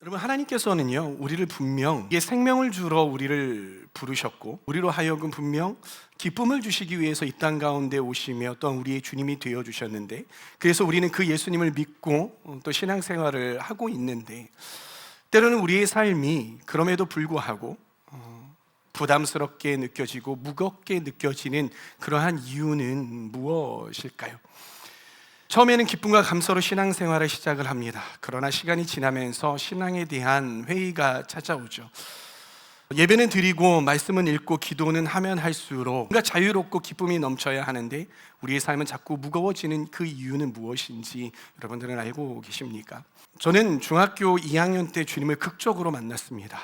여러분, 하나님께서는요 우리를 분명 이게 생명을 주러 우리를 부르셨고, 우리로 하여금 분명 기쁨을 주시기 위해서 이 땅 가운데 오시며 또한 우리의 주님이 되어 주셨는데, 그래서 우리는 그 예수님을 믿고 또 신앙생활을 하고 있는데, 때로는 우리의 삶이 그럼에도 불구하고 부담스럽게 느껴지고 무겁게 느껴지는 그러한 이유는 무엇일까요? 처음에는 기쁨과 감사로 신앙생활을 시작을 합니다. 그러나 시간이 지나면서 신앙에 대한 회의가 찾아오죠. 예배는 드리고 말씀은 읽고 기도는 하면 할수록 뭔가 자유롭고 기쁨이 넘쳐야 하는데, 우리의 삶은 자꾸 무거워지는 그 이유는 무엇인지 여러분들은 알고 계십니까? 저는 중학교 2학년 때 주님을 극적으로 만났습니다.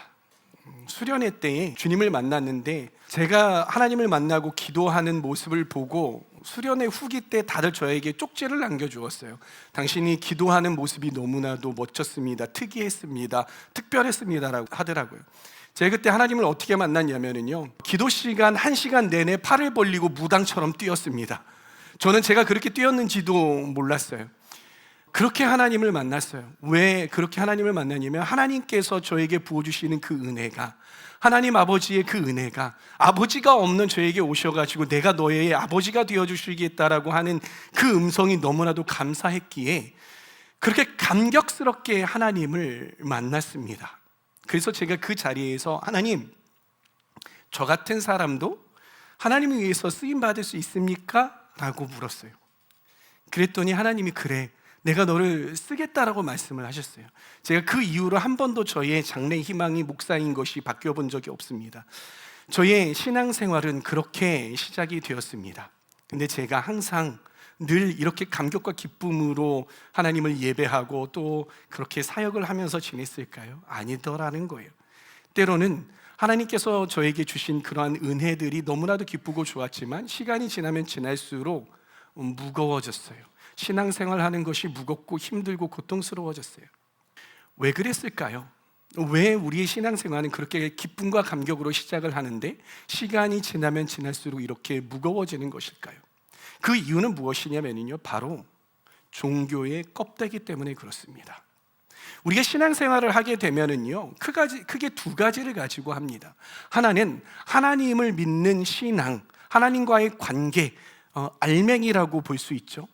수련회 때에 주님을 만났는데, 제가 하나님을 만나고 기도하는 모습을 보고 수련회 후기 때 다들 저에게 쪽지를 남겨주었어요. 당신이 기도하는 모습이 너무나도 멋졌습니다, 특이했습니다, 특별했습니다라고 하더라고요. 제가 그때 하나님을 어떻게 만났냐면요, 기도 시간 1시간 내내 팔을 벌리고 무당처럼 뛰었습니다. 저는 제가 그렇게 뛰었는지도 몰랐어요. 그렇게 하나님을 만났어요. 왜 그렇게 하나님을 만났냐면, 하나님께서 저에게 부어주시는 그 은혜가, 하나님 아버지의 그 은혜가 아버지가 없는 저에게 오셔가지고 내가 너의 아버지가 되어주시겠다라고 하는 그 음성이 너무나도 감사했기에 그렇게 감격스럽게 하나님을 만났습니다. 그래서 제가 그 자리에서 하나님, 저 같은 사람도 하나님을 위해서 쓰임받을 수 있습니까? 라고 물었어요. 그랬더니 하나님이 그래, 내가 너를 쓰겠다라고 말씀을 하셨어요. 제가 그 이후로 한 번도 저의 장래 희망이 목사인 것이 바뀌어 본 적이 없습니다. 저의 신앙생활은 그렇게 시작이 되었습니다. 근데 제가 항상 늘 이렇게 감격과 기쁨으로 하나님을 예배하고 또 그렇게 사역을 하면서 지냈을까요? 아니더라는 거예요. 때로는 하나님께서 저에게 주신 그러한 은혜들이 너무나도 기쁘고 좋았지만 시간이 지나면 지날수록 무거워졌어요. 신앙생활 하는 것이 무겁고 힘들고 고통스러워졌어요. 왜 그랬을까요? 왜 우리의 신앙생활은 그렇게 기쁨과 감격으로 시작을 하는데 시간이 지나면 지날수록 이렇게 무거워지는 것일까요? 그 이유는 무엇이냐면요, 바로 종교의 껍데기 때문에 그렇습니다. 우리가 신앙생활을 하게 되면은요, 크게 두 가지를 가지고 합니다. 하나는 하나님을 믿는 신앙, 하나님과의 관계, 알맹이라고 볼 수 있죠.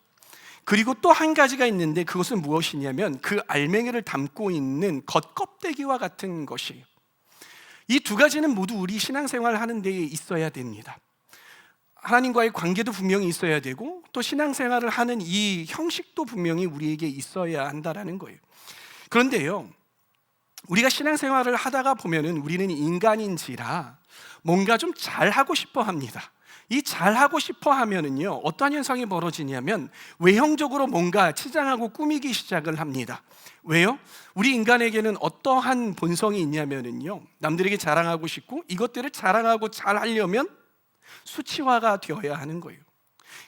그리고 또 한 가지가 있는데, 그것은 무엇이냐면 그 알맹이를 담고 있는 겉껍데기와 같은 것이에요. 이 두 가지는 모두 우리 신앙생활을 하는 데에 있어야 됩니다. 하나님과의 관계도 분명히 있어야 되고, 또 신앙생활을 하는 이 형식도 분명히 우리에게 있어야 한다는 거예요. 그런데요, 우리가 신앙생활을 하다가 보면은 우리는 인간인지라 뭔가 좀 잘하고 싶어 합니다. 이 잘하고 싶어 하면은요, 어떠한 현상이 벌어지냐면 외형적으로 뭔가 치장하고 꾸미기 시작을 합니다. 왜요? 우리 인간에게는 어떠한 본성이 있냐면은요, 남들에게 자랑하고 싶고 이것들을 자랑하고 잘 하려면 수치화가 되어야 하는 거예요.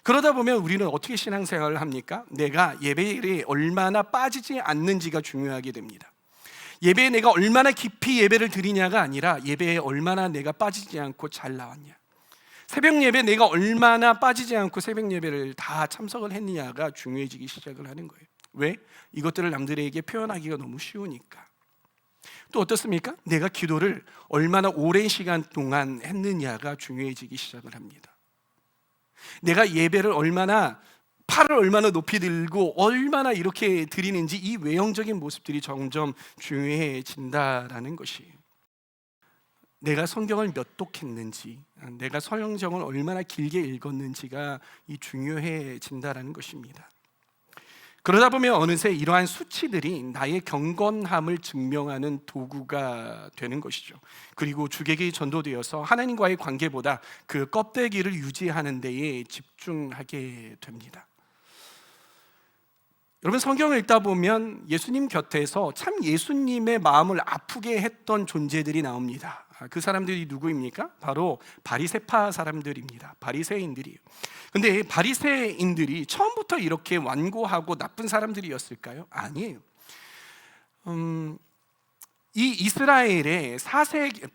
그러다 보면 우리는 어떻게 신앙생활을 합니까? 내가 예배에 얼마나 빠지지 않는지가 중요하게 됩니다. 예배에 내가 얼마나 깊이 예배를 드리냐가 아니라 예배에 얼마나 내가 빠지지 않고 잘 나왔냐, 새벽 예배 내가 얼마나 빠지지 않고 새벽 예배를 다 참석을 했느냐가 중요해지기 시작을 하는 거예요. 왜? 이것들을 남들에게 표현하기가 너무 쉬우니까. 또 어떻습니까? 내가 기도를 얼마나 오랜 시간 동안 했느냐가 중요해지기 시작을 합니다. 내가 예배를 얼마나, 팔을 얼마나 높이 들고 얼마나 이렇게 드리는지, 이 외형적인 모습들이 점점 중요해진다라는 것이에요. 내가 성경을 몇 독했는지, 내가 성경을 얼마나 길게 읽었는지가 이 중요해진다는 것입니다. 그러다 보면 어느새 이러한 수치들이 나의 경건함을 증명하는 도구가 되는 것이죠. 그리고 주객이 전도되어서 하나님과의 관계보다 그 껍데기를 유지하는 데에 집중하게 됩니다. 여러분, 성경을 읽다 보면 예수님 곁에서 참 예수님의 마음을 아프게 했던 존재들이 나옵니다. 그 사람들이 누구입니까? 바로 바리새파 사람들입니다. 바리새인들이에요. 근데 바리새인들이 처음부터 이렇게 완고하고 나쁜 사람들이었을까요? 아니에요. 이 이스라엘의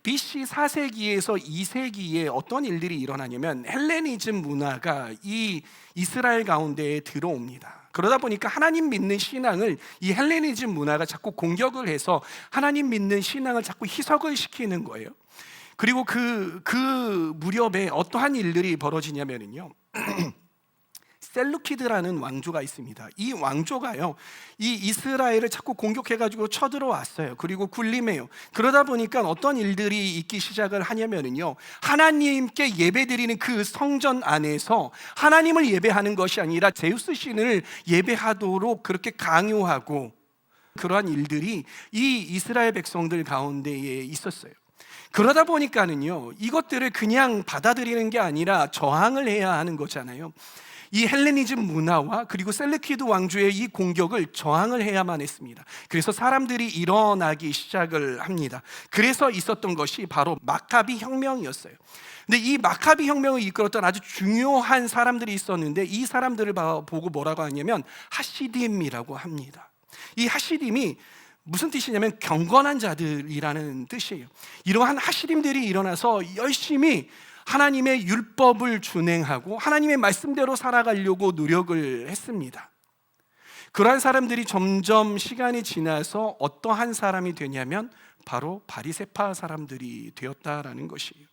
BC 4세기에서 2세기에 어떤 일들이 일어나냐면 헬레니즘 문화가 이 이스라엘 가운데에 들어옵니다. 그러다 보니까 하나님 믿는 신앙을 이 헬레니즘 문화가 자꾸 공격을 해서 하나님 믿는 신앙을 자꾸 희석을 시키는 거예요. 그리고 그 무렵에 어떠한 일들이 벌어지냐면요, 셀루키드라는 왕조가 있습니다. 이 왕조가요, 이 이스라엘을 자꾸 공격해가지고 쳐들어왔어요. 그리고 군림해요. 그러다 보니까 어떤 일들이 있기 시작을 하냐면요, 하나님께 예배드리는 그 성전 안에서 하나님을 예배하는 것이 아니라 제우스 신을 예배하도록 그렇게 강요하고, 그러한 일들이 이 이스라엘 백성들 가운데에 있었어요. 그러다 보니까는요, 이것들을 그냥 받아들이는 게 아니라 저항을 해야 하는 거잖아요. 이 헬레니즘 문화와 그리고 셀루키드 왕조의 이 공격을 저항을 해야만 했습니다. 그래서 사람들이 일어나기 시작을 합니다. 그래서 있었던 것이 바로 마카비 혁명이었어요. 근데 이 마카비 혁명을 이끌었던 아주 중요한 사람들이 있었는데, 이 사람들을 보고 뭐라고 하냐면 하시딤이라고 합니다. 이 하시딤이 무슨 뜻이냐면 경건한 자들이라는 뜻이에요. 이러한 하시딤들이 일어나서 열심히 하나님의 율법을 준행하고 하나님의 말씀대로 살아가려고 노력을 했습니다. 그러한 사람들이 점점 시간이 지나서 어떠한 사람이 되냐면 바로 바리새파 사람들이 되었다라는 것이에요.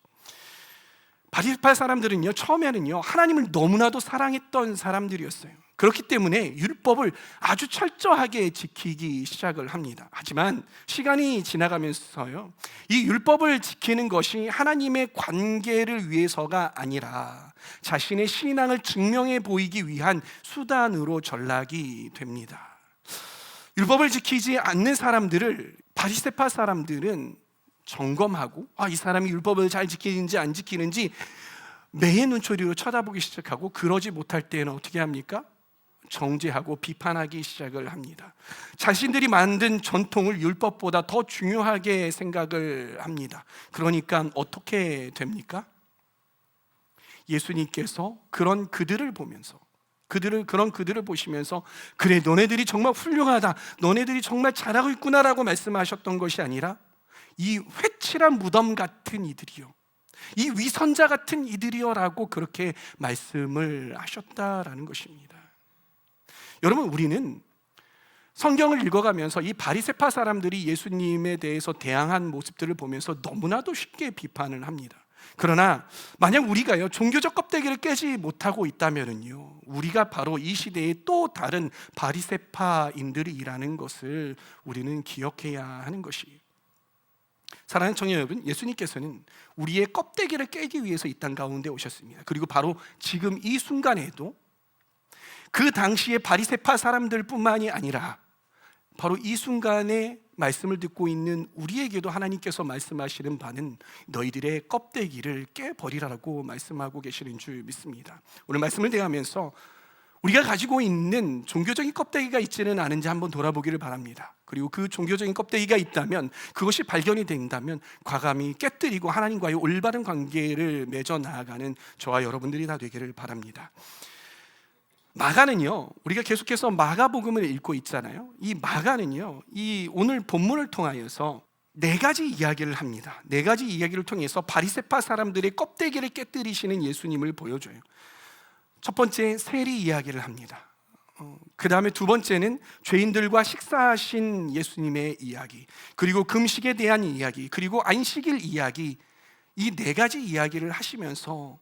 바리새파 사람들은요, 처음에는요, 하나님을 너무나도 사랑했던 사람들이었어요. 그렇기 때문에 율법을 아주 철저하게 지키기 시작을 합니다. 하지만 시간이 지나가면서요, 이 율법을 지키는 것이 하나님의 관계를 위해서가 아니라 자신의 신앙을 증명해 보이기 위한 수단으로 전락이 됩니다. 율법을 지키지 않는 사람들을 바리새파 사람들은 점검하고, 이 사람이 율법을 잘 지키는지 안 지키는지 매의 눈초리로 쳐다보기 시작하고, 그러지 못할 때는 어떻게 합니까? 정죄하고 비판하기 시작을 합니다. 자신들이 만든 전통을 율법보다 더 중요하게 생각을 합니다. 그러니까 어떻게 됩니까? 예수님께서 그런 그들을 보면서, 그들을 보시면서, 그래, 너네들이 정말 훌륭하다, 너네들이 정말 잘하고 있구나라고 말씀하셨던 것이 아니라, 이 회칠한 무덤 같은 이들이요, 이 위선자 같은 이들이요라고 그렇게 말씀을 하셨다라는 것입니다. 여러분, 우리는 성경을 읽어가면서 이 바리새파 사람들이 예수님에 대해서 대항한 모습들을 보면서 너무나도 쉽게 비판을 합니다. 그러나 만약 우리가요, 종교적 껍데기를 깨지 못하고 있다면요, 우리가 바로 이 시대의 또 다른 바리새파인들이라는 것을 우리는 기억해야 하는 것이에요. 사랑하는 청년 여러분, 예수님께서는 우리의 껍데기를 깨기 위해서 이 땅 가운데 오셨습니다. 그리고 바로 지금 이 순간에도 그 당시의 바리새파 사람들 뿐만이 아니라 바로 이 순간에 말씀을 듣고 있는 우리에게도 하나님께서 말씀하시는 바는 너희들의 껍데기를 깨버리라고 말씀하고 계시는 줄 믿습니다. 오늘 말씀을 대하면서 우리가 가지고 있는 종교적인 껍데기가 있지는 않은지 한번 돌아보기를 바랍니다. 그리고 그 종교적인 껍데기가 있다면, 그것이 발견이 된다면 과감히 깨뜨리고 하나님과의 올바른 관계를 맺어 나아가는 저와 여러분들이 다 되기를 바랍니다. 마가는요, 우리가 계속해서 마가복음을 읽고 있잖아요. 이 마가는요, 이 오늘 본문을 통하여서 네 가지 이야기를 합니다. 네 가지 이야기를 통해서 바리새파 사람들의 껍데기를 깨뜨리시는 예수님을 보여줘요. 첫 번째, 세리 이야기를 합니다. 그 다음에 두 번째는 죄인들과 식사하신 예수님의 이야기, 그리고 금식에 대한 이야기, 그리고 안식일 이야기, 이 네 가지 이야기를 하시면서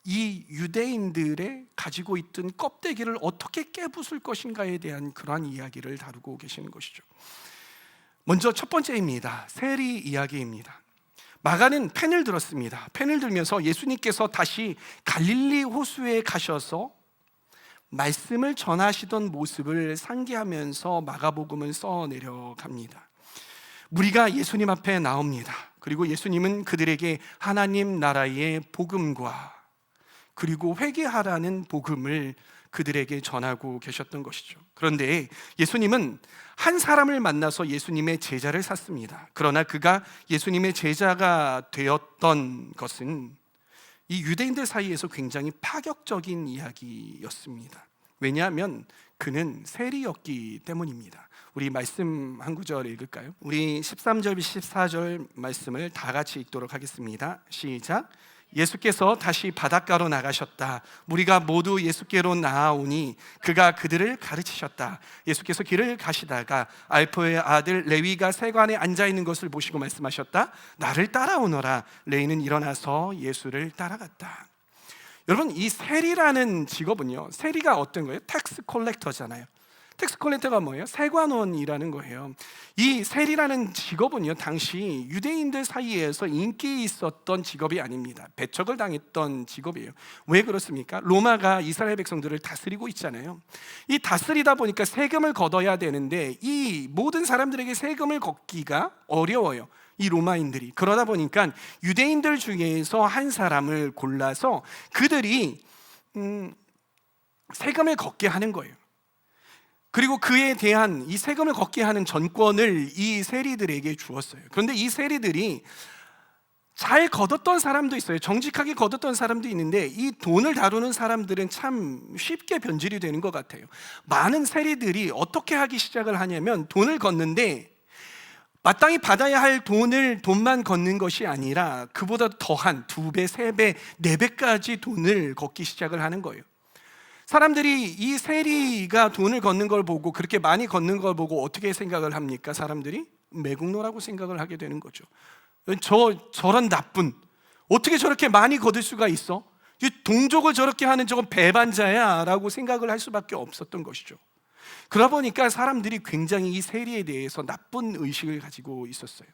이 유대인들의 가지고 있던 껍데기를 어떻게 깨부술 것인가에 대한 그러한 이야기를 다루고 계시는 것이죠. 먼저 첫 번째입니다. 세리 이야기입니다. 마가는 펜을 들었습니다. 펜을 들면서 예수님께서 다시 갈릴리 호수에 가셔서 말씀을 전하시던 모습을 상기하면서 마가복음을 써 내려갑니다. 무리가 예수님 앞에 나옵니다. 그리고 예수님은 그들에게 하나님 나라의 복음과 그리고 회개하라는 복음을 그들에게 전하고 계셨던 것이죠. 그런데 예수님은 한 사람을 만나서 예수님의 제자를 삼습니다. 그러나 그가 예수님의 제자가 되었던 것은 이 유대인들 사이에서 굉장히 파격적인 이야기였습니다. 왜냐하면 그는 세리였기 때문입니다. 우리 말씀 한 구절 읽을까요? 우리 13절, 14절 말씀을 다 같이 읽도록 하겠습니다. 시작. 예수께서 다시 바닷가로 나가셨다. 무리가 모두 예수께로 나아오니 그가 그들을 가르치셨다. 예수께서 길을 가시다가 알포의 아들 레위가 세관에 앉아 있는 것을 보시고 말씀하셨다. 나를 따라오너라. 레위는 일어나서 예수를 따라갔다. 여러분, 이 세리라는 직업은요, 세리가 어떤 거예요? 텍스 콜렉터잖아요. 텍스 콜렉터가 뭐예요? 세관원이라는 거예요. 이 세리라는 직업은요, 당시 유대인들 사이에서 인기 있었던 직업이 아닙니다. 배척을 당했던 직업이에요. 왜 그렇습니까? 로마가 이스라엘 백성들을 다스리고 있잖아요. 이 다스리다 보니까 세금을 걷어야 되는데 이 모든 사람들에게 세금을 걷기가 어려워요, 이 로마인들이. 그러다 보니까 유대인들 중에서 한 사람을 골라서 그들이 세금을 걷게 하는 거예요. 그리고 그에 대한 이 세금을 걷게 하는 전권을 이 세리들에게 주었어요. 그런데 이 세리들이 잘 걷었던 사람도 있어요. 정직하게 걷었던 사람도 있는데 이 돈을 다루는 사람들은 참 쉽게 변질이 되는 것 같아요. 많은 세리들이 어떻게 하기 시작을 하냐면 돈을 걷는데 마땅히 받아야 할 돈만 걷는 것이 아니라 그보다 더한 2배, 3배, 4배까지 돈을 걷기 시작을 하는 거예요. 사람들이 이 세리가 돈을 걷는 걸 보고, 그렇게 많이 걷는 걸 보고 어떻게 생각을 합니까? 사람들이 매국노라고 생각을 하게 되는 거죠. 저런 나쁜, 어떻게 저렇게 많이 걷을 수가 있어? 동족을 저렇게 하는 저건 배반자야 라고 생각을 할 수밖에 없었던 것이죠. 그러다 보니까 사람들이 굉장히 이 세리에 대해서 나쁜 의식을 가지고 있었어요.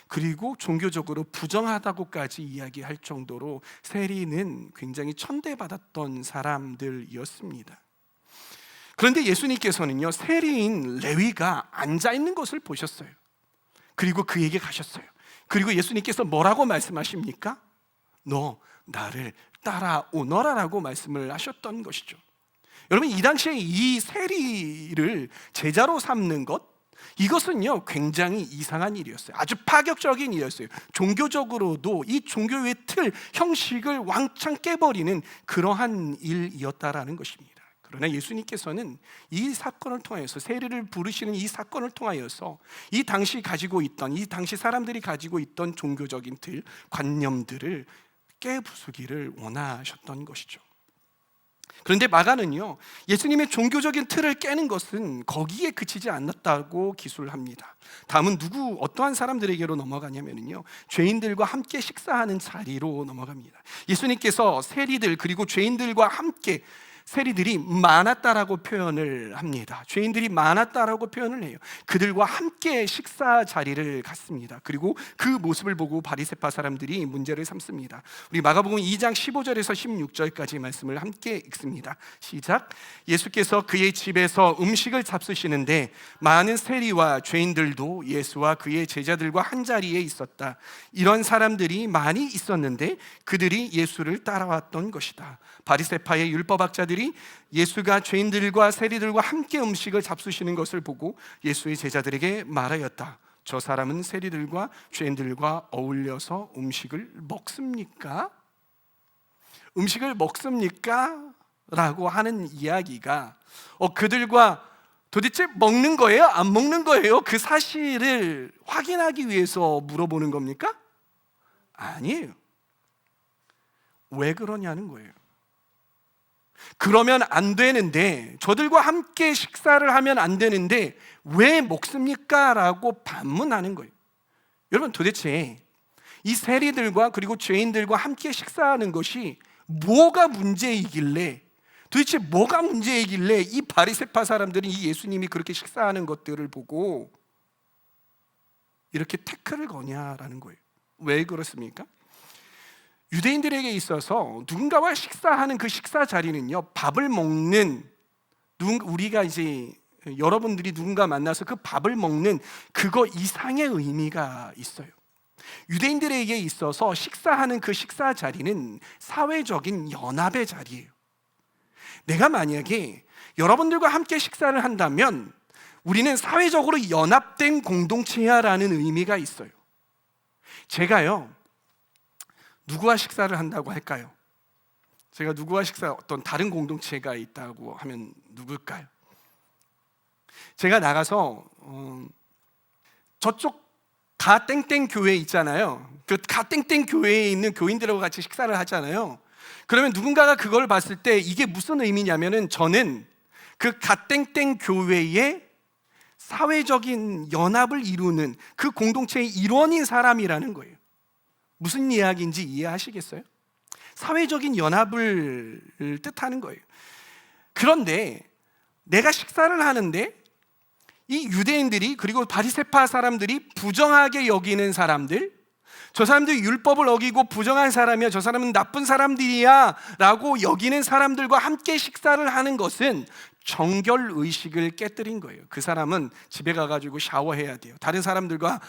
그리고 종교적으로 부정하다고까지 이야기할 정도로 세리는 굉장히 천대받았던 사람들이었습니다. 그런데 예수님께서는요, 세리인 레위가 앉아있는 것을 보셨어요. 그리고 그에게 가셨어요. 그리고 예수님께서 뭐라고 말씀하십니까? 너 나를 따라오너라 라고 말씀을 하셨던 것이죠. 여러분, 이 당시에 이 세리를 제자로 삼는 것, 이것은요 굉장히 이상한 일이었어요. 아주 파격적인 일이었어요. 종교적으로도 이 종교의 틀, 형식을 왕창 깨버리는 그러한 일이었다라는 것입니다. 그러나 예수님께서는 이 사건을 통해서, 세리를 부르시는 이 사건을 통하여서 이 당시 사람들이 가지고 있던 종교적인 틀, 관념들을 깨부수기를 원하셨던 것이죠. 그런데 마가는요, 예수님의 종교적인 틀을 깨는 것은 거기에 그치지 않았다고 기술합니다. 다음은 어떠한 사람들에게로 넘어가냐면요, 죄인들과 함께 식사하는 자리로 넘어갑니다. 예수님께서 세리들 그리고 죄인들과 함께, 세리들이 많았다라고 표현을 합니다. 죄인들이 많았다라고 표현을 해요. 그들과 함께 식사 자리를 갖습니다. 그리고 그 모습을 보고 바리새파 사람들이 문제를 삼습니다. 우리 마가복음 2장 15절에서 16절까지 말씀을 함께 읽습니다. 시작. 예수께서 그의 집에서 음식을 잡수시는데 많은 세리와 죄인들도 예수와 그의 제자들과 한 자리에 있었다. 이런 사람들이 많이 있었는데 그들이 예수를 따라왔던 것이다. 바리새파의 율법학자들이 예수가 죄인들과 세리들과 함께 음식을 잡수시는 것을 보고 예수의 제자들에게 말하였다. 저 사람은 세리들과 죄인들과 어울려서 음식을 먹습니까? 음식을 먹습니까? 라고 하는 이야기가 그들과 도대체 먹는 거예요? 안 먹는 거예요? 그 사실을 확인하기 위해서 물어보는 겁니까? 아니에요. 왜 그러냐는 거예요. 그러면 안 되는데, 저들과 함께 식사를 하면 안 되는데 왜 먹습니까? 라고 반문하는 거예요. 여러분, 도대체 이 세리들과 그리고 죄인들과 함께 식사하는 것이 뭐가 문제이길래, 도대체 뭐가 문제이길래 이 바리새파 사람들은 이 예수님이 그렇게 식사하는 것들을 보고 이렇게 태클을 거냐라는 거예요. 왜 그렇습니까? 유대인들에게 있어서 누군가와 식사하는 그 식사 자리는요, 밥을 먹는, 우리가 이제 여러분들이 누군가 만나서 그 밥을 먹는 그거 이상의 의미가 있어요. 유대인들에게 있어서 식사하는 그 식사 자리는 사회적인 연합의 자리예요. 내가 만약에 여러분들과 함께 식사를 한다면 우리는 사회적으로 연합된 공동체야라는 의미가 있어요. 제가요, 누구와 식사를 한다고 할까요? 제가 누구와 어떤 다른 공동체가 있다고 하면 누굴까요? 제가 나가서 저쪽 가땡땡 교회 있잖아요. 그 가땡땡 교회에 있는 교인들하고 같이 식사를 하잖아요. 그러면 누군가가 그걸 봤을 때 이게 무슨 의미냐면은 저는 그 가땡땡 교회의 사회적인 연합을 이루는 그 공동체의 일원인 사람이라는 거예요. 무슨 이야기인지 이해하시겠어요? 사회적인 연합을 뜻하는 거예요. 그런데 내가 식사를 하는데 이 유대인들이, 그리고 바리새파 사람들이 부정하게 여기는 사람들, 저 사람들이 율법을 어기고 부정한 사람이야, 저 사람은 나쁜 사람들이야 라고 여기는 사람들과 함께 식사를 하는 것은 정결의식을 깨뜨린 거예요. 그 사람은 집에 가가지고 샤워해야 돼요. 다른 사람들과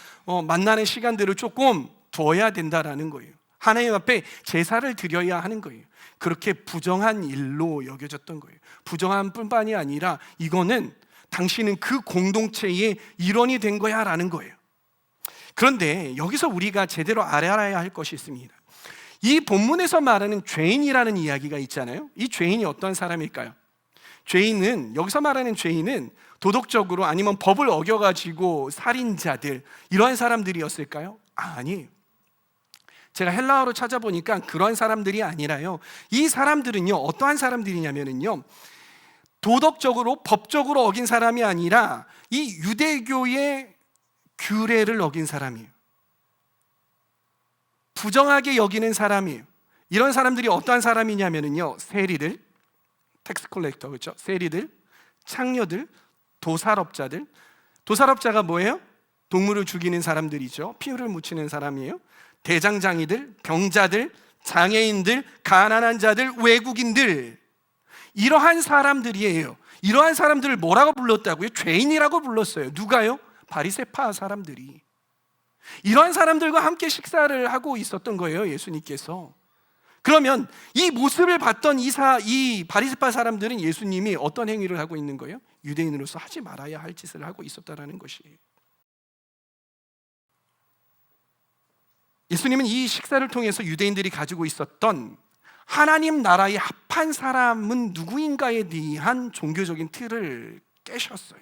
만나는 시간들을 조금 둬야 된다라는 거예요. 하나님 앞에 제사를 드려야 하는 거예요. 그렇게 부정한 일로 여겨졌던 거예요. 부정한 뿐만이 아니라 이거는 당신은 그 공동체의 일원이 된 거야 라는 거예요. 그런데 여기서 우리가 제대로 알아야 할 것이 있습니다. 이 본문에서 말하는 죄인이라는 이야기가 있잖아요. 이 죄인이 어떤 사람일까요? 죄인은, 여기서 말하는 죄인은 도덕적으로 아니면 법을 어겨가지고 살인자들, 이러한 사람들이었을까요? 아니에요. 제가 헬라어로 찾아보니까 그런 사람들이 아니라요, 이 사람들은요 어떠한 사람들이냐면요, 도덕적으로 법적으로 어긴 사람이 아니라 이 유대교의 규례를 어긴 사람이에요. 부정하게 여기는 사람이에요. 이런 사람들이 어떠한 사람이냐면요, 세리들, 텍스 컬렉터, 그렇죠? 세리들, 창녀들, 도살업자들. 도살업자가 뭐예요? 동물을 죽이는 사람들이죠. 피를 묻히는 사람이에요. 대장장이들, 병자들, 장애인들, 가난한 자들, 외국인들, 이러한 사람들이에요. 이러한 사람들을 뭐라고 불렀다고요? 죄인이라고 불렀어요. 누가요? 바리새파 사람들이. 이러한 사람들과 함께 식사를 하고 있었던 거예요, 예수님께서. 그러면 이 모습을 봤던 이 바리새파 사람들은 예수님이 어떤 행위를 하고 있는 거예요? 유대인으로서 하지 말아야 할 짓을 하고 있었다라는 것이에요. 예수님은 이 식사를 통해서 유대인들이 가지고 있었던 하나님 나라에 합한 사람은 누구인가에 대한 종교적인 틀을 깨셨어요.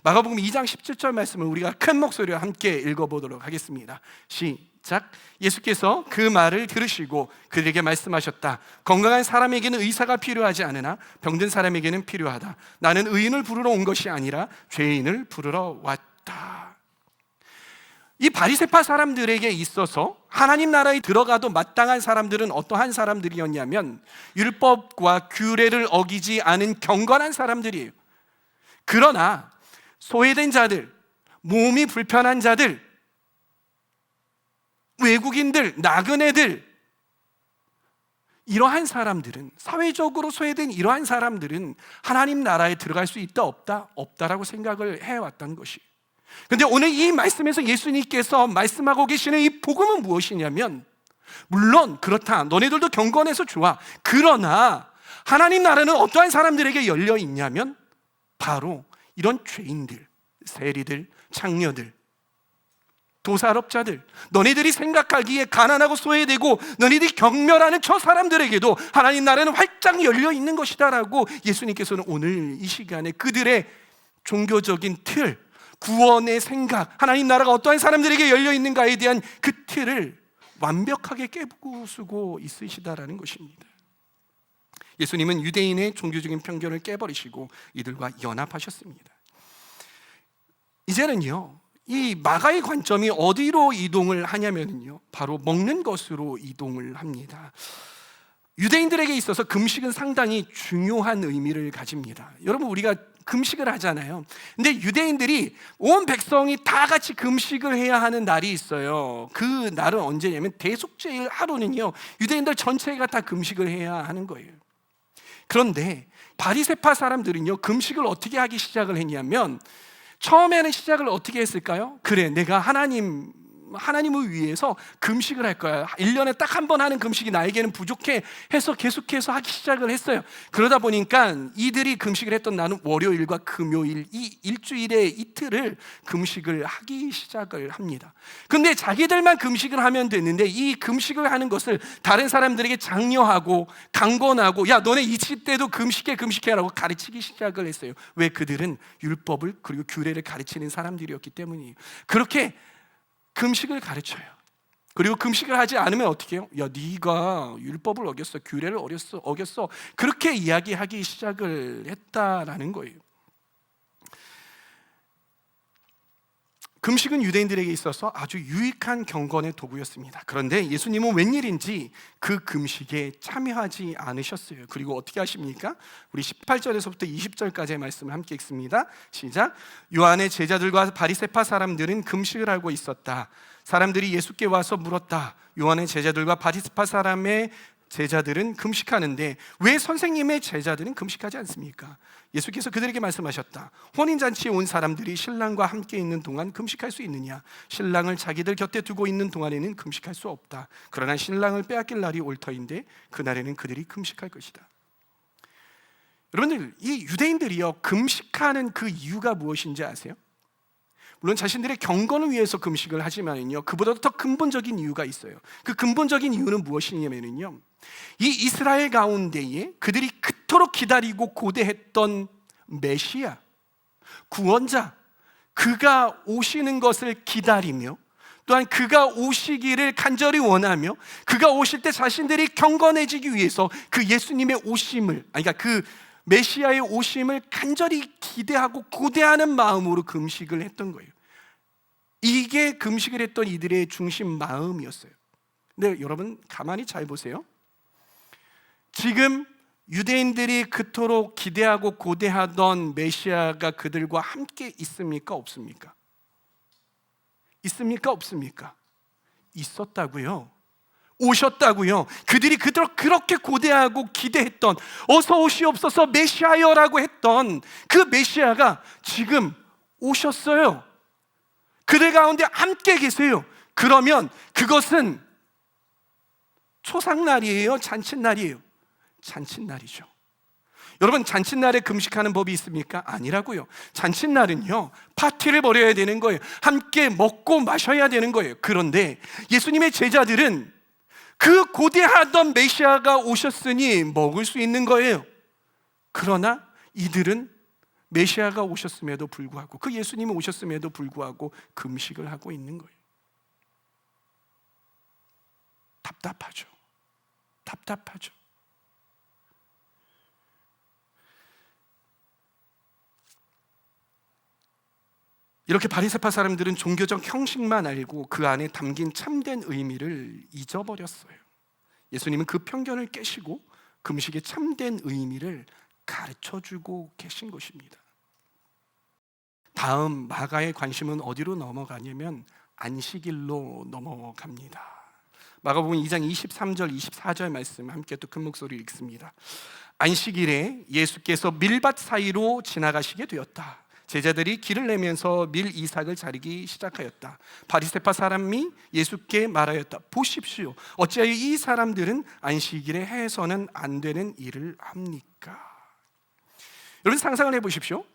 마가복음 2장 17절 말씀을 우리가 큰 목소리로 함께 읽어보도록 하겠습니다. 시작. 예수께서 그 말을 들으시고 그들에게 말씀하셨다. 건강한 사람에게는 의사가 필요하지 않으나 병든 사람에게는 필요하다. 나는 의인을 부르러 온 것이 아니라 죄인을 부르러 왔다. 이 바리새파 사람들에게 있어서 하나님 나라에 들어가도 마땅한 사람들은 어떠한 사람들이었냐면 율법과 규례를 어기지 않은 경건한 사람들이에요. 그러나 소외된 자들, 몸이 불편한 자들, 외국인들, 나그네들, 이러한 사람들은, 사회적으로 소외된 이러한 사람들은 하나님 나라에 들어갈 수 있다 없다? 없다라고 생각을 해왔던 것이에요. 그런데 오늘 이 말씀에서 예수님께서 말씀하고 계시는 이 복음은 무엇이냐면, 물론 그렇다, 너네들도 경건해서 좋아. 그러나 하나님 나라는 어떠한 사람들에게 열려 있냐면 바로 이런 죄인들, 세리들, 창녀들, 도살업자들, 너희들이 생각하기에 가난하고 소외되고 너희들이 경멸하는 저 사람들에게도 하나님 나라는 활짝 열려 있는 것이다 라고 예수님께서는 오늘 이 시간에 그들의 종교적인 틀, 구원의 생각, 하나님 나라가 어떠한 사람들에게 열려 있는가에 대한 그 틀을 완벽하게 깨부수고 있으시다라는 것입니다. 예수님은 유대인의 종교적인 편견을 깨버리시고 이들과 연합하셨습니다. 이제는요, 이 마가의 관점이 어디로 이동을 하냐면요, 바로 먹는 것으로 이동을 합니다. 유대인들에게 있어서 금식은 상당히 중요한 의미를 가집니다. 여러분, 우리가 금식을 하잖아요. 근데 유대인들이 온 백성이 다 같이 금식을 해야 하는 날이 있어요. 그 날은 언제냐면 대속죄일 하루는요, 유대인들 전체가 다 금식을 해야 하는 거예요. 그런데 바리새파 사람들은요, 금식을 어떻게 하기 시작을 했냐면, 처음에는 시작을 어떻게 했을까요? 그래, 내가 하나님을 위해서 금식을 할 거야. 1년에 딱 한 번 하는 금식이 나에게는 부족해 해서 계속해서 하기 시작을 했어요. 그러다 보니까 이들이 금식을 했던 날은 월요일과 금요일, 이 일주일의 이틀을 금식을 하기 시작을 합니다. 근데 자기들만 금식을 하면 되는데 이 금식을 하는 것을 다른 사람들에게 장려하고 강권하고, 야, 너네 20대도 금식해라고 가르치기 시작을 했어요. 왜? 그들은 율법을, 그리고 규례를 가르치는 사람들이었기 때문이에요. 그렇게 금식을 가르쳐요. 그리고 금식을 하지 않으면 어떻게 해요? 야, 네가 율법을 어겼어, 규례를 어겼어. 그렇게 이야기하기 시작을 했다라는 거예요. 금식은 유대인들에게 있어서 아주 유익한 경건의 도구였습니다. 그런데 예수님은 웬일인지 그 금식에 참여하지 않으셨어요. 그리고 어떻게 하십니까? 우리 18절에서부터 20절까지의 말씀을 함께 읽습니다. 시작. 요한의 제자들과 바리새파 사람들은 금식을 하고 있었다. 사람들이 예수께 와서 물었다. 요한의 제자들과 바리새파 사람의 제자들은 금식하는데 왜 선생님의 제자들은 금식하지 않습니까? 예수께서 그들에게 말씀하셨다. 혼인잔치에 온 사람들이 신랑과 함께 있는 동안 금식할 수 있느냐? 신랑을 자기들 곁에 두고 있는 동안에는 금식할 수 없다. 그러나 신랑을 빼앗길 날이 올 터인데 그날에는 그들이 금식할 것이다. 여러분들, 이 유대인들이요, 금식하는 그 이유가 무엇인지 아세요? 물론 자신들의 경건을 위해서 금식을 하지만요, 그보다도 더 근본적인 이유가 있어요. 그 근본적인 이유는 무엇이냐면요, 이 이스라엘 가운데에 그들이 그토록 기다리고 고대했던 메시아, 구원자, 그가 오시는 것을 기다리며 또한 그가 오시기를 간절히 원하며 그가 오실 때 자신들이 경건해지기 위해서 그 예수님의 오심을, 그러니까 그 메시아의 오심을 간절히 기대하고 고대하는 마음으로 금식을 했던 거예요. 이게 금식을 했던 이들의 중심 마음이었어요. 근데 여러분 가만히 잘 보세요. 지금 유대인들이 그토록 기대하고 고대하던 메시아가 그들과 함께 있습니까? 없습니까? 있습니까? 없습니까? 있었다고요. 오셨다고요. 그들이 그토록 그렇게 고대하고 기대했던, 어서 오시옵소서 메시아여라고 했던 그 메시아가 지금 오셨어요. 그들 가운데 함께 계세요. 그러면 그것은 초상날이에요? 잔칫날이에요? 잔칫날이죠. 여러분, 잔칫날에 금식하는 법이 있습니까? 아니라고요. 잔칫날은요, 파티를 벌여야 되는 거예요. 함께 먹고 마셔야 되는 거예요. 그런데 예수님의 제자들은 그 고대하던 메시아가 오셨으니 먹을 수 있는 거예요. 그러나 이들은 메시아가 오셨음에도 불구하고, 그 예수님이 오셨음에도 불구하고 금식을 하고 있는 거예요. 답답하죠. 답답하죠. 이렇게 바리새파 사람들은 종교적 형식만 알고 그 안에 담긴 참된 의미를 잊어버렸어요. 예수님은 그 편견을 깨시고 금식의 참된 의미를 가르쳐주고 계신 것입니다. 다음 마가의 관심은 어디로 넘어가냐면 안식일로 넘어갑니다. 마가복음 2장 23절 24절 말씀 함께 또 큰 목소리로 읽습니다. 안식일에 예수께서 밀밭 사이로 지나가시게 되었다. 제자들이 길을 내면서 밀 이삭을 자르기 시작하였다. 바리새파 사람이 예수께 말하였다. 보십시오, 어찌하여 이 사람들은 안식일에 해서는 안 되는 일을 합니까? 여러분 상상을 해보십시오.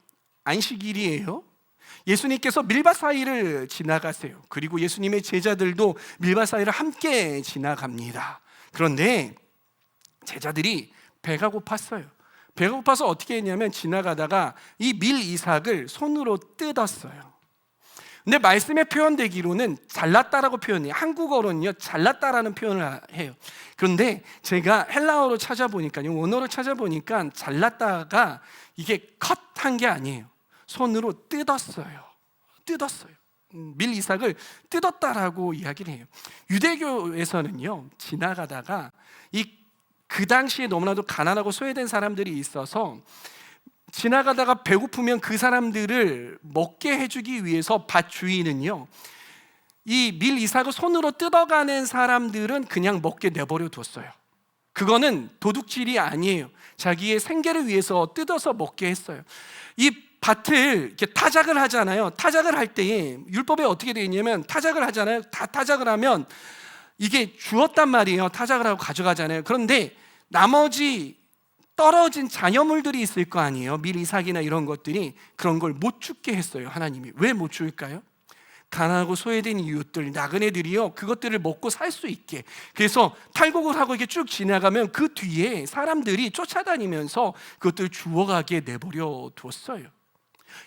안식일이에요. 예수님께서 밀밭 사이를 지나가세요. 그리고 예수님의 제자들도 밀밭 사이를 함께 지나갑니다. 그런데 제자들이 배가 고팠어요. 배가 고파서 어떻게 했냐면 지나가다가 이 밀 이삭을 손으로 뜯었어요. 근데 말씀에 표현되기로는 잘랐다라고 표현해요. 한국어로는요, 잘랐다라는 표현을 해요. 그런데 제가 헬라어로 찾아보니까요, 원어로 찾아보니까 잘랐다가 이게 컷한 게 아니에요. 손으로 뜯었어요. 밀 이삭을 뜯었다라고 이야기를 해요. 유대교에서는요, 지나가다가 그 당시에 너무나도 가난하고 소외된 사람들이 있어서 지나가다가 배고프면 그 사람들을 먹게 해주기 위해서 밭 주인은요, 이 밀 이삭을 손으로 뜯어가는 사람들은 그냥 먹게 내버려 뒀어요. 그거는 도둑질이 아니에요. 자기의 생계를 위해서 뜯어서 먹게 했어요. 이 밭을 이렇게 타작을 하잖아요. 타작을 할 때에 율법에 어떻게 되어 있냐면, 타작을 하잖아요. 다 타작을 하면 이게 주었단 말이에요. 타작을 하고 가져가잖아요. 그런데 나머지 떨어진 잔여물들이 있을 거 아니에요. 밀 이삭이나 이런 것들이. 그런 걸 못 죽게 했어요, 하나님이. 왜 못 죽일까요? 가난하고 소외된 이웃들, 나그네들이요, 그것들을 먹고 살 수 있게. 그래서 탈곡을 하고 이렇게 쭉 지나가면 그 뒤에 사람들이 쫓아다니면서 그것들을 주워가게 내버려 뒀어요.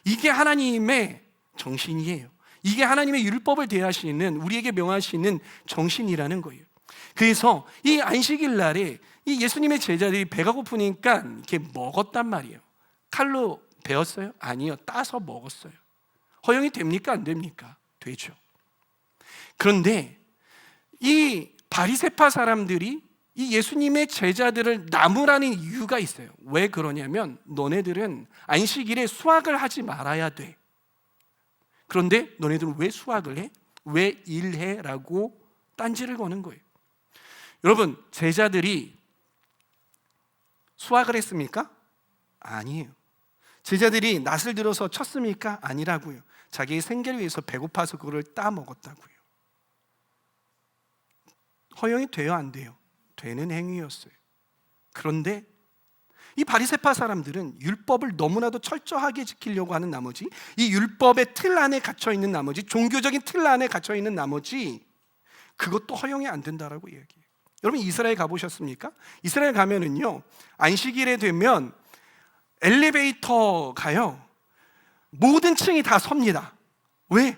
이게 하나님의 정신이에요. 이게 하나님의 율법을 대하시는, 우리에게 명하시는 정신이라는 거예요. 그래서 이 안식일 날에 이 예수님의 제자들이 배가 고프니까 이렇게 먹었단 말이에요. 칼로 베었어요? 아니요, 따서 먹었어요. 허용이 됩니까? 안 됩니까? 되죠. 그런데 이 바리새파 사람들이 이 예수님의 제자들을 나무라는 이유가 있어요. 왜 그러냐면 너네들은 안식일에 수학을 하지 말아야 돼. 그런데 너네들은 왜 수학을 해? 왜 일해? 라고 딴지를 거는 거예요. 여러분, 제자들이 수학을 했습니까? 아니에요. 제자들이 낫을 들어서 쳤습니까? 아니라고요. 자기의 생계를 위해서 배고파서 그거를 따먹었다고요. 허용이 돼요, 안 돼요? 되는 행위였어요. 그런데 이 바리새파 사람들은 율법을 너무나도 철저하게 지키려고 하는 나머지, 이 율법의 틀 안에 갇혀 있는 나머지, 종교적인 틀 안에 갇혀 있는 나머지 그것도 허용이 안 된다라고 이야기해요. 여러분, 이스라엘 가보셨습니까? 이스라엘 가면은요, 안식일에 되면 엘리베이터 가요. 모든 층이 다 섭니다. 왜?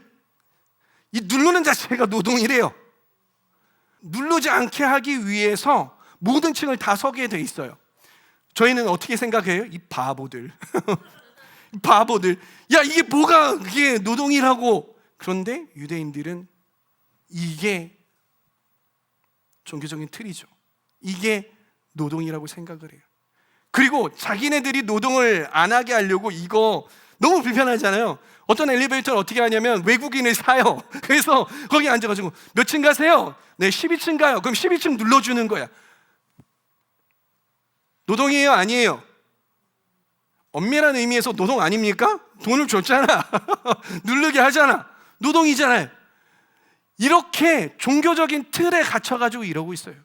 이 누르는 자체가 노동이래요. 누르지 않게 하기 위해서 모든 층을 다 서게 돼 있어요. 저희는 어떻게 생각해요? 이 바보들. 바보들. 야, 이게 뭐가 그게 노동이라고. 그런데 유대인들은 이게 종교적인 틀이죠. 이게 노동이라고 생각을 해요. 그리고 자기네들이 노동을 안 하게 하려고, 이거 너무 불편하잖아요. 어떤 엘리베이터를 어떻게 하냐면 외국인을 사요. 그래서 거기 앉아가지고 몇 층 가세요? 네, 12층 가요. 그럼 12층 눌러주는 거야. 노동이에요? 아니에요? 엄밀한 의미에서 노동 아닙니까? 돈을 줬잖아. 누르게 하잖아. 노동이잖아요. 이렇게 종교적인 틀에 갇혀가지고 이러고 있어요.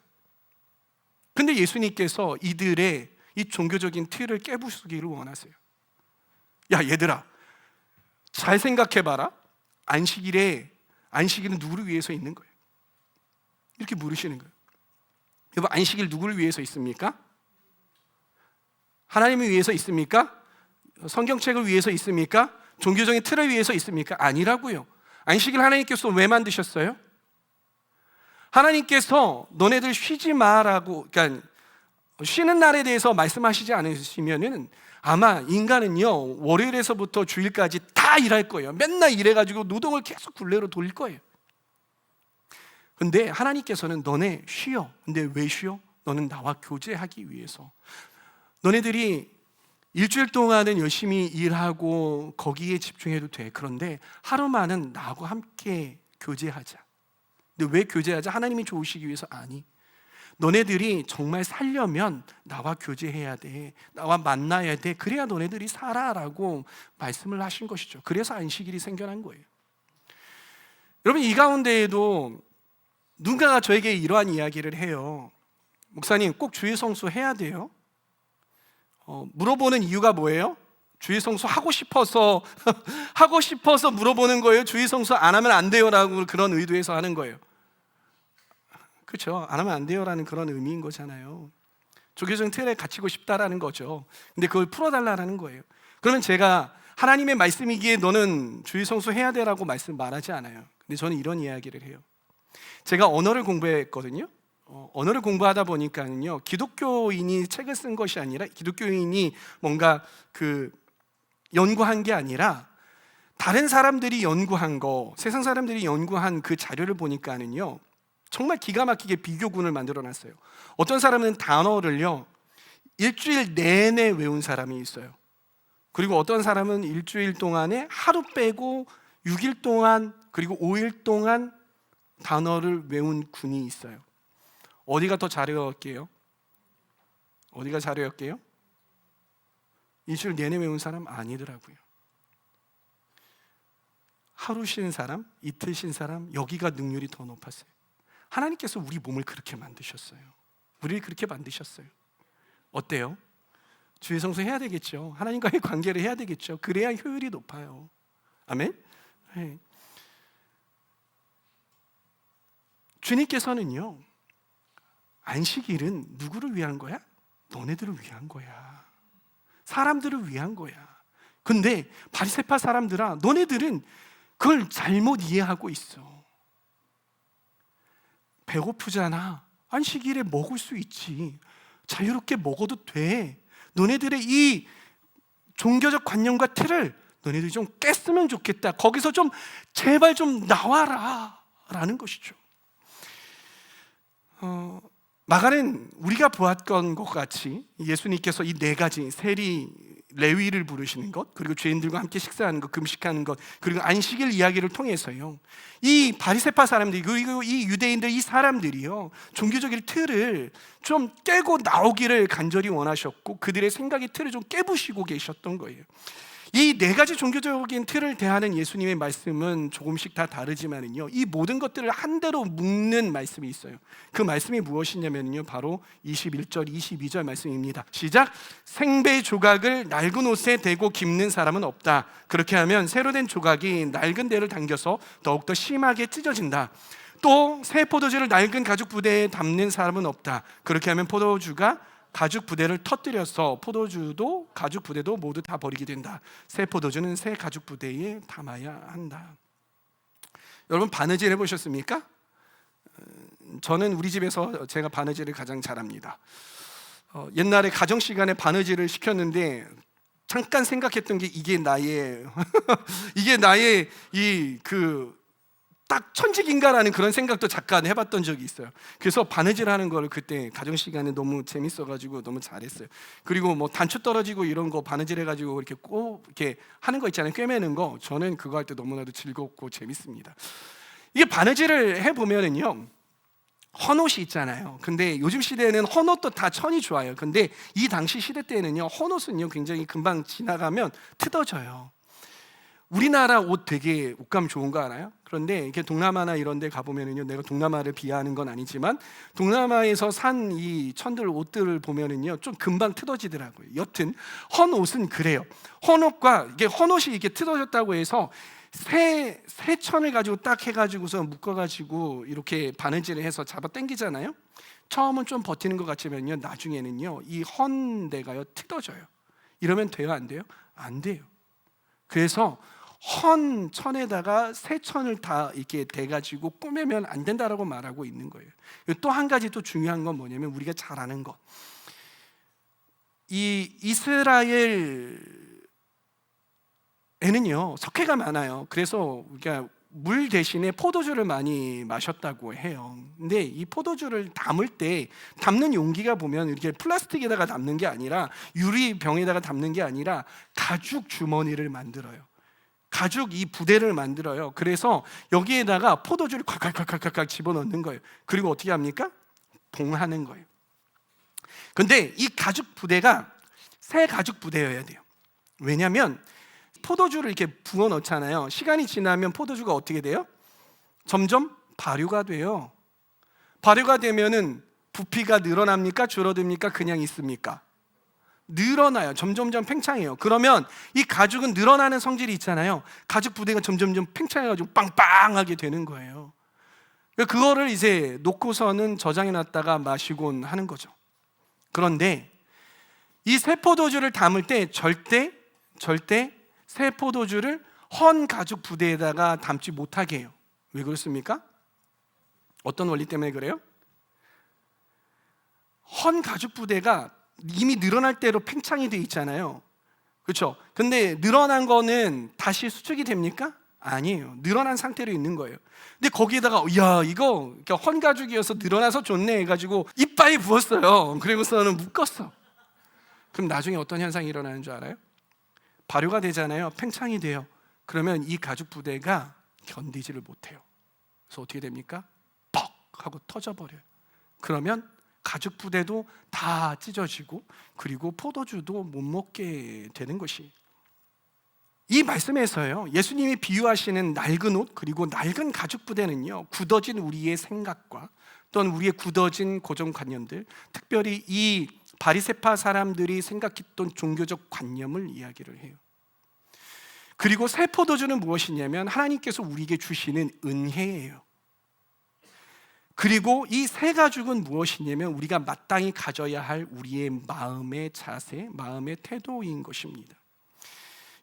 근데 예수님께서 이들의 이 종교적인 틀을 깨부수기를 원하세요. 야, 얘들아, 잘 생각해봐라. 안식일은 누구를 위해서 있는 거예요? 이렇게 물으시는 거예요. 여러분, 안식일 누구를 위해서 있습니까? 하나님을 위해서 있습니까? 성경책을 위해서 있습니까? 종교적인 틀을 위해서 있습니까? 아니라고요. 안식일 하나님께서 왜 만드셨어요? 하나님께서 너네들 쉬지 마라고, 그러니까 쉬는 날에 대해서 말씀하시지 않으시면은 아마 인간은요, 월요일에서부터 주일까지 다 일할 거예요. 맨날 일해가지고 노동을 계속 굴레로 돌릴 거예요. 근데 하나님께서는 너네 쉬어. 근데 왜 쉬어? 너는 나와 교제하기 위해서. 너네들이 일주일 동안은 열심히 일하고 거기에 집중해도 돼. 그런데 하루만은 나하고 함께 교제하자. 근데 왜 교제하자? 하나님이 좋으시기 위해서? 아니, 너네들이 정말 살려면 나와 교제해야 돼. 나와 만나야 돼. 그래야 너네들이 살아라고 말씀을 하신 것이죠. 그래서 안식일이 생겨난 거예요. 여러분, 이 가운데에도 누군가가 저에게 이러한 이야기를 해요. 목사님, 꼭 주일 성수 해야 돼요? 물어보는 이유가 뭐예요? 주일 성수 하고 싶어서 하고 싶어서 물어보는 거예요? 주일 성수 안 하면 안 돼요라고 그런 의도에서 하는 거예요? 그렇죠. 안 하면 안 돼요라는 그런 의미인 거잖아요. 종교적인 틀에 갇히고 싶다라는 거죠. 근데 그걸 풀어달라는 거예요. 그러면 제가 하나님의 말씀이기에 너는 주일 성수 해야 돼라고 말하지 않아요. 근데 저는 이런 이야기를 해요. 제가 언어를 공부했거든요. 언어를 공부하다 보니까는요, 기독교인이 책을 쓴 것이 아니라, 기독교인이 뭔가 연구한 게 아니라 다른 사람들이 연구한 거, 세상 사람들이 연구한 그 자료를 보니까는요, 정말 기가 막히게 비교군을 만들어 놨어요. 어떤 사람은 단어를요, 일주일 내내 외운 사람이 있어요. 그리고 어떤 사람은 일주일 동안에 하루 빼고 6일 동안, 그리고 5일 동안 단어를 외운 군이 있어요. 어디가 더 잘 외웠게요? 어디가 잘 외웠게요? 일주일 내내 외운 사람 아니더라고요. 하루 쉬는 사람, 이틀 쉰 사람, 여기가 능률이 더 높았어요. 하나님께서 우리 몸을 그렇게 만드셨어요. 우리를 그렇게 만드셨어요. 어때요? 주일 성수 해야 되겠죠. 하나님과의 관계를 해야 되겠죠. 그래야 효율이 높아요. 아멘? 네. 주님께서는요, 안식일은 누구를 위한 거야? 너네들을 위한 거야. 사람들을 위한 거야. 근데 바리새파 사람들아, 너네들은 그걸 잘못 이해하고 있어. 배고프잖아. 안식일에 먹을 수 있지. 자유롭게 먹어도 돼. 너네들의 이 종교적 관념과 틀을 너네들이 좀 깼으면 좋겠다. 거기서 좀 제발 좀 나와라 라는 것이죠. 마가는 우리가 보았던 것 같이 예수님께서 이 네 가지 세리, 레위를 부르시는 것, 그리고 죄인들과 함께 식사하는 것, 금식하는 것, 그리고 안식일 이야기를 통해서요, 이 바리새파 사람들이, 그리고 이 유대인들, 이 사람들이요, 종교적인 틀을 좀 깨고 나오기를 간절히 원하셨고 그들의 생각의 틀을 좀 깨부시고 계셨던 거예요. 이 네 가지 종교적인 틀을 대하는 예수님의 말씀은 조금씩 다 다르지만은요, 이 모든 것들을 한대로 묶는 말씀이 있어요. 그 말씀이 무엇이냐면요, 바로 21절, 22절 말씀입니다. 시작. 생배 조각을 낡은 옷에 대고 깁는 사람은 없다. 그렇게 하면 새로 된 조각이 낡은 데를 당겨서 더욱더 심하게 찢어진다. 또 새 포도주를 낡은 가죽 부대에 담는 사람은 없다. 그렇게 하면 포도주가 가죽 부대를 터뜨려서 포도주도 가죽 부대도 모두 다 버리게 된다. 새 포도주는 새 가죽 부대에 담아야 한다. 여러분, 바느질 해보셨습니까? 저는 우리 집에서 제가 바느질을 가장 잘합니다. 옛날에 가정 시간에 바느질을 시켰는데 잠깐 생각했던 게 이게 나의 이게 나의 딱 천직인가라는 그런 생각도 잠깐 해봤던 적이 있어요. 그래서 바느질하는 거를 그때 가정 시간에 너무 재밌어가지고 너무 잘했어요. 그리고 뭐 단추 떨어지고 이런 거 바느질해가지고 이렇게 꼭 이렇게 하는 거 있잖아요, 꿰매는 거. 저는 그거 할 때 너무나도 즐겁고 재밌습니다. 이게 바느질을 해보면은요, 헌옷이 있잖아요. 근데 요즘 시대에는 헌옷도 다 천이 좋아요. 근데 이 당시 시대 때는요, 헌옷은요 굉장히 금방 지나가면 뜯어져요. 우리나라 옷 되게 옷감 좋은 거 알아요? 그런데 이렇게 동남아나 이런 데 가보면은요, 내가 동남아를 비하하는 건 아니지만 동남아에서 산 이 천들 옷들을 보면은요 좀 금방 뜯어지더라고요. 여튼 헌옷은 그래요. 헌옷과 이게 헌옷이 이렇게 뜯어졌다고 해서 새 천을 가지고 딱 해가지고서 묶어가지고 이렇게 바느질을 해서 잡아 당기잖아요. 처음은 좀 버티는 것 같지만요, 나중에는요 이 헌 데가요 뜯어져요. 이러면 돼요, 안 돼요? 안 돼요. 그래서 헌 천에다가 새 천을 다 이렇게 대가지고 꼬매면 안 된다라고 말하고 있는 거예요. 또 한 가지 또 중요한 건 뭐냐면 우리가 잘 아는 것, 이 이스라엘에는요 석회가 많아요. 그래서 우리가 물 대신에 포도주를 많이 마셨다고 해요. 근데 이 포도주를 담을 때 담는 용기가 보면 이렇게 플라스틱에다가 담는 게 아니라 유리병에다가 담는 게 아니라 가죽 주머니를 만들어요. 가죽 이 부대를 만들어요. 그래서 여기에다가 포도주를 콱콱콱콱 집어넣는 거예요. 그리고 어떻게 합니까? 봉하는 거예요. 근데 이 가죽 부대가 새 가죽 부대여야 돼요. 왜냐하면 포도주를 이렇게 부어 넣잖아요. 시간이 지나면 포도주가 어떻게 돼요? 점점 발효가 돼요. 발효가 되면은 부피가 늘어납니까? 줄어듭니까? 그냥 있습니까? 늘어나요. 점점점 팽창해요. 그러면 이 가죽은 늘어나는 성질이 있잖아요. 가죽 부대가 점점점 팽창해가지고 빵빵하게 되는 거예요. 그거를 이제 놓고서는 저장해 놨다가 마시곤 하는 거죠. 그런데 이 새 포도주를 담을 때 절대 새 포도주를 헌 가죽 부대에다가 담지 못하게 해요. 왜 그렇습니까? 어떤 원리 때문에 그래요? 헌 가죽 부대가 이미 늘어날 대로 팽창이 돼 있잖아요. 그렇죠? 근데 늘어난 거는 다시 수축이 됩니까? 아니에요. 늘어난 상태로 있는 거예요. 근데 거기에다가 야 이거 헌 가죽이어서 늘어나서 좋네 해가지고 이빨이 부었어요. 그리고서는 묶었어. 그럼 나중에 어떤 현상이 일어나는 줄 알아요? 발효가 되잖아요. 팽창이 돼요. 그러면 이 가죽 부대가 견디지를 못해요. 그래서 어떻게 됩니까? 퍽 하고 터져버려요. 그러면 가죽 부대도 다 찢어지고 그리고 포도주도 못 먹게 되는 것이, 이 말씀에서요 예수님이 비유하시는 낡은 옷 그리고 낡은 가죽 부대는요 굳어진 우리의 생각과 또는 우리의 굳어진 고정관념들, 특별히 이 바리새파 사람들이 생각했던 종교적 관념을 이야기를 해요. 그리고 새 포도주는 무엇이냐면 하나님께서 우리에게 주시는 은혜예요. 그리고 이 새 가죽은 무엇이냐면 우리가 마땅히 가져야 할 우리의 마음의 자세, 마음의 태도인 것입니다.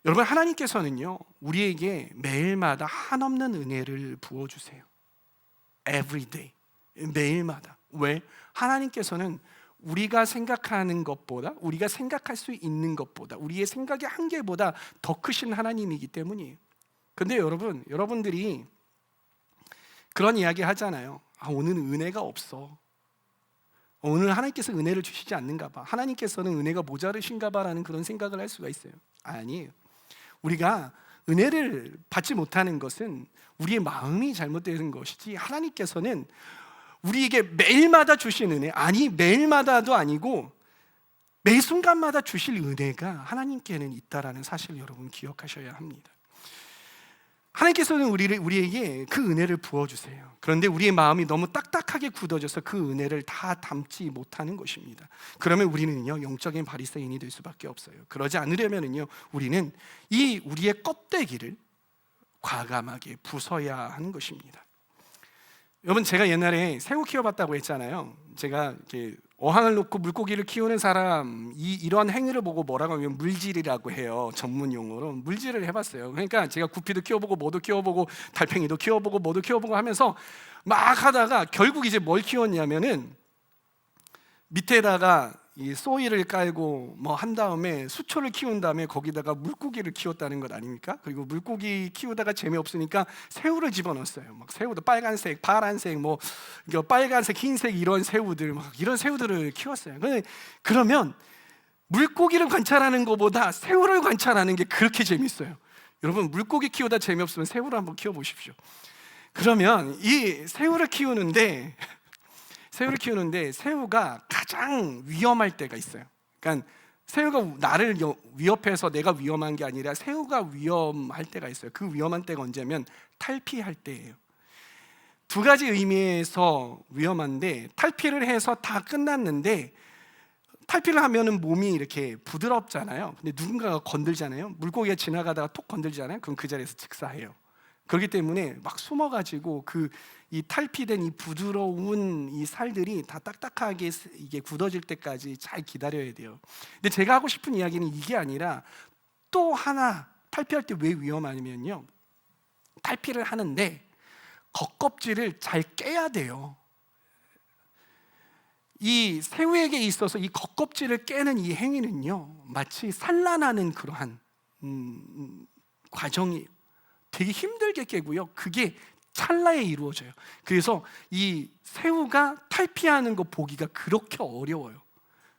여러분, 하나님께서는요 우리에게 매일마다 한없는 은혜를 부어주세요. Every day, 매일마다. 왜? 하나님께서는 우리가 생각하는 것보다, 우리가 생각할 수 있는 것보다, 우리의 생각의 한계보다 더 크신 하나님이기 때문이에요. 근데 여러분, 여러분들이 그런 이야기 하잖아요. 오늘은 은혜가 없어. 오늘 하나님께서 은혜를 주시지 않는가 봐. 하나님께서는 은혜가 모자르신가 봐라는 그런 생각을 할 수가 있어요. 아니에요. 우리가 은혜를 받지 못하는 것은 우리의 마음이 잘못되는 것이지, 하나님께서는 우리에게 매일마다 주신 은혜, 아니 매일마다도 아니고 매 순간마다 주실 은혜가 하나님께는 있다라는 사실을 여러분 기억하셔야 합니다. 하나님께서는 우리에게 그 은혜를 부어주세요. 그런데 우리의 마음이 너무 딱딱하게 굳어져서 그 은혜를 다 담지 못하는 것입니다. 그러면 우리는요 영적인 바리새인이 될 수밖에 없어요. 그러지 않으려면요 우리는 이 우리의 껍데기를 과감하게 부숴야 하는 것입니다. 여러분, 제가 옛날에 새우 키워봤다고 했잖아요. 제가 이렇게 어항을 놓고 물고기를 키우는 사람 이런 행위를 보고 뭐라고 하면 물질이라고 해요. 전문 용어로 물질을 해봤어요. 그러니까 제가 구피도 키워보고 뭐도 키워보고 달팽이도 키워보고 뭐도 키워보고 하면서 막 하다가 결국 이제 뭘 키웠냐면은 밑에다가 이 소일을 깔고 뭐 한 다음에 수초를 키운 다음에 거기다가 물고기를 키웠다는 것 아닙니까? 그리고 물고기 키우다가 재미없으니까 새우를 집어넣었어요. 막 새우도 빨간색, 파란색, 뭐 빨간색, 흰색 이런 새우들, 막 이런 새우들을 키웠어요. 그러면 물고기를 관찰하는 것보다 새우를 관찰하는 게 그렇게 재밌어요. 여러분, 물고기 키우다 재미없으면 새우를 한번 키워보십시오. 그러면 이 새우를 키우는데 새우가 가장 위험할 때가 있어요. 그러니까 새우가 나를 위협해서 내가 위험한 게 아니라 새우가 위험할 때가 있어요. 그 위험한 때가 언제면 탈피할 때예요. 두 가지 의미에서 위험한데, 탈피를 해서 다 끝났는데 탈피를 하면은 몸이 이렇게 부드럽잖아요. 근데 누군가가 건들잖아요. 물고기가 지나가다가 톡 건들잖아요. 그럼 그 자리에서 즉사해요. 그렇기 때문에 막 숨어가지고 이 탈피된 이 부드러운 이 살들이 다 딱딱하게 이게 굳어질 때까지 잘 기다려야 돼요. 근데 제가 하고 싶은 이야기는 이게 아니라 또 하나, 탈피할 때 왜 위험하냐면요, 탈피를 하는데 겉껍질을 잘 깨야 돼요. 이 새우에게 있어서 이 겉껍질을 깨는 이 행위는요 마치 산란하는 그러한 과정이에요. 되게 힘들게 깨고요, 그게 찰나에 이루어져요. 그래서 이 새우가 탈피하는 거 보기가 그렇게 어려워요.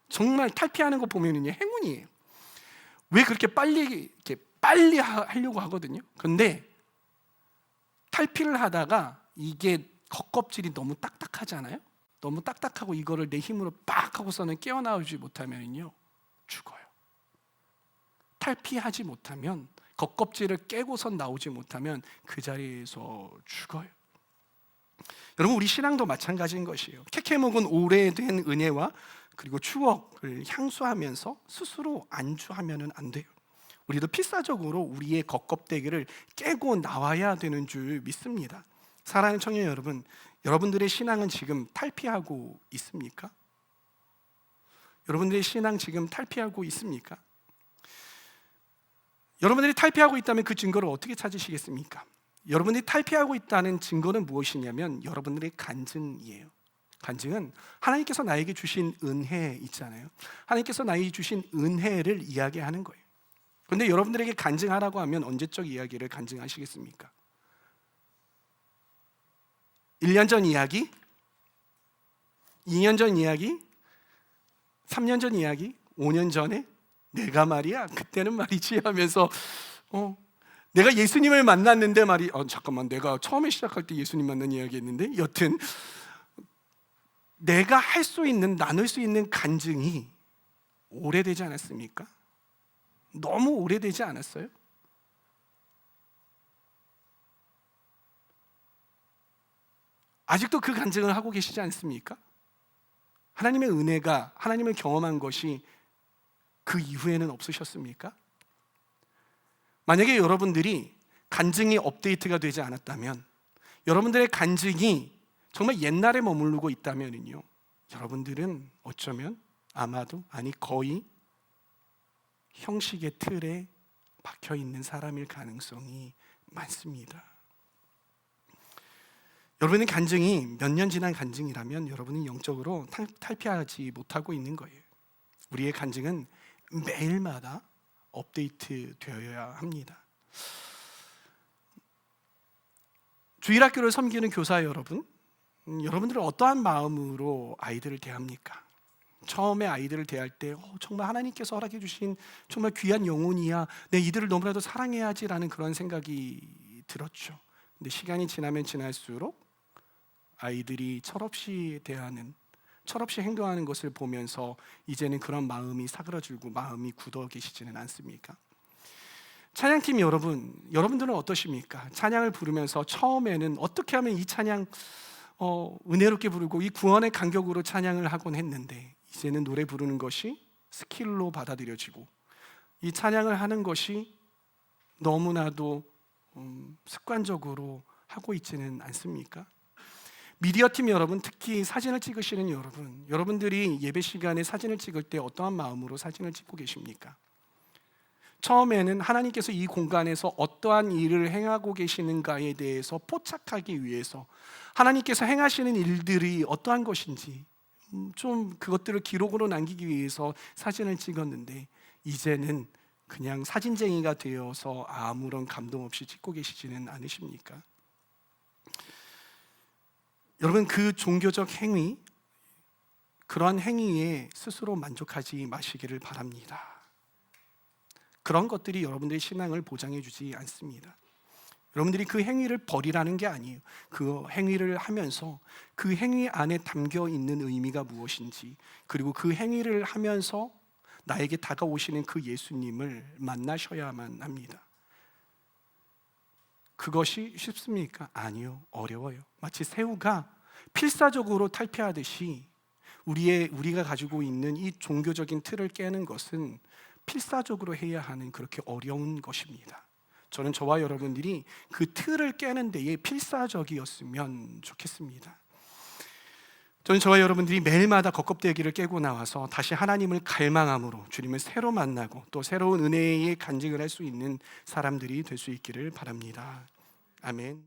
정말 탈피하는 거 보면은요 행운이에요. 왜 그렇게 빨리 하려고 하거든요. 그런데 탈피를 하다가 이게 겉껍질이 너무 딱딱하잖아요. 너무 딱딱하고 이거를 내 힘으로 빡 하고서는 깨어나오지 못하면요 죽어요. 탈피하지 못하면, 겉껍질을 깨고선 나오지 못하면 그 자리에서 죽어요. 여러분, 우리 신앙도 마찬가지인 것이에요. 캐캐묵은 오래된 은혜와 그리고 추억을 향수하면서 스스로 안주하면 안 돼요. 우리도 필사적으로 우리의 겉껍데기를 깨고 나와야 되는 줄 믿습니다. 사랑하는 청년 여러분, 여러분들의 신앙은 지금 탈피하고 있습니까? 여러분들의 신앙 지금 탈피하고 있습니까? 여러분들이 탈피하고 있다면 그 증거를 어떻게 찾으시겠습니까? 여러분들이 탈피하고 있다는 증거는 무엇이냐면 여러분들의 간증이에요. 간증은 하나님께서 나에게 주신 은혜 있잖아요. 하나님께서 나에게 주신 은혜를 이야기하는 거예요. 그런데 여러분들에게 간증하라고 하면 언제적 이야기를 간증하시겠습니까? 1년 전 이야기? 2년 전 이야기? 3년 전 이야기? 5년 전에? 내가 말이야 그때는 말이지 하면서 내가 예수님을 만났는데 잠깐만, 내가 처음에 시작할 때 예수님 만난 이야기 했는데, 여튼 내가 할 수 있는, 나눌 수 있는 간증이 오래되지 않았습니까? 너무 오래되지 않았어요? 아직도 그 간증을 하고 계시지 않습니까? 하나님의 은혜가, 하나님을 경험한 것이 그 이후에는 없으셨습니까? 만약에 여러분들이 간증이 업데이트가 되지 않았다면, 여러분들의 간증이 정말 옛날에 머무르고 있다면요, 여러분들은 어쩌면 아마도, 아니 거의 형식의 틀에 박혀 있는 사람일 가능성이 많습니다. 여러분의 간증이 몇 년 지난 간증이라면 여러분은 영적으로 탈피하지 못하고 있는 거예요. 우리의 간증은 매일마다 업데이트 되어야 합니다. 주일학교를 섬기는 교사 여러분, 여러분들은 어떠한 마음으로 아이들을 대합니까? 처음에 아이들을 대할 때 정말 하나님께서 허락해 주신 정말 귀한 영혼이야, 내 이들을 너무나도 사랑해야지라는 그런 생각이 들었죠. 근데 시간이 지나면 지날수록 아이들이 철없이 행동하는 것을 보면서 이제는 그런 마음이 사그라들고 마음이 굳어 계시지는 않습니까? 찬양팀 여러분들은 어떠십니까? 찬양을 부르면서 처음에는 어떻게 하면 이 찬양 은혜롭게 부르고 이 구원의 간격으로 찬양을 하곤 했는데, 이제는 노래 부르는 것이 스킬로 받아들여지고 이 찬양을 하는 것이 너무나도 습관적으로 하고 있지는 않습니까? 미디어팀 여러분, 특히 사진을 찍으시는 여러분들이 예배 시간에 사진을 찍을 때 어떠한 마음으로 사진을 찍고 계십니까? 처음에는 하나님께서 이 공간에서 어떠한 일을 행하고 계시는가에 대해서 포착하기 위해서 하나님께서 행하시는 일들이 어떠한 것인지 좀 그것들을 기록으로 남기기 위해서 사진을 찍었는데, 이제는 그냥 사진쟁이가 되어서 아무런 감동 없이 찍고 계시지는 않으십니까? 여러분, 그 종교적 행위, 그러한 행위에 스스로 만족하지 마시기를 바랍니다. 그런 것들이 여러분들의 신앙을 보장해 주지 않습니다. 여러분들이 그 행위를 버리라는 게 아니에요. 그 행위를 하면서 그 행위 안에 담겨 있는 의미가 무엇인지, 그리고 그 행위를 하면서 나에게 다가오시는 그 예수님을 만나셔야만 합니다. 그것이 쉽습니까? 아니요, 어려워요. 마치 새우가 필사적으로 탈피하듯이 우리가 가지고 있는 이 종교적인 틀을 깨는 것은 필사적으로 해야 하는 그렇게 어려운 것입니다. 저는 저와 여러분들이 그 틀을 깨는 데에 필사적이었으면 좋겠습니다. 저는 저와 여러분들이 매일마다 겉껍데기를 깨고 나와서 다시 하나님을 갈망함으로 주님을 새로 만나고 또 새로운 은혜의 간증을 할 수 있는 사람들이 될 수 있기를 바랍니다. 아멘.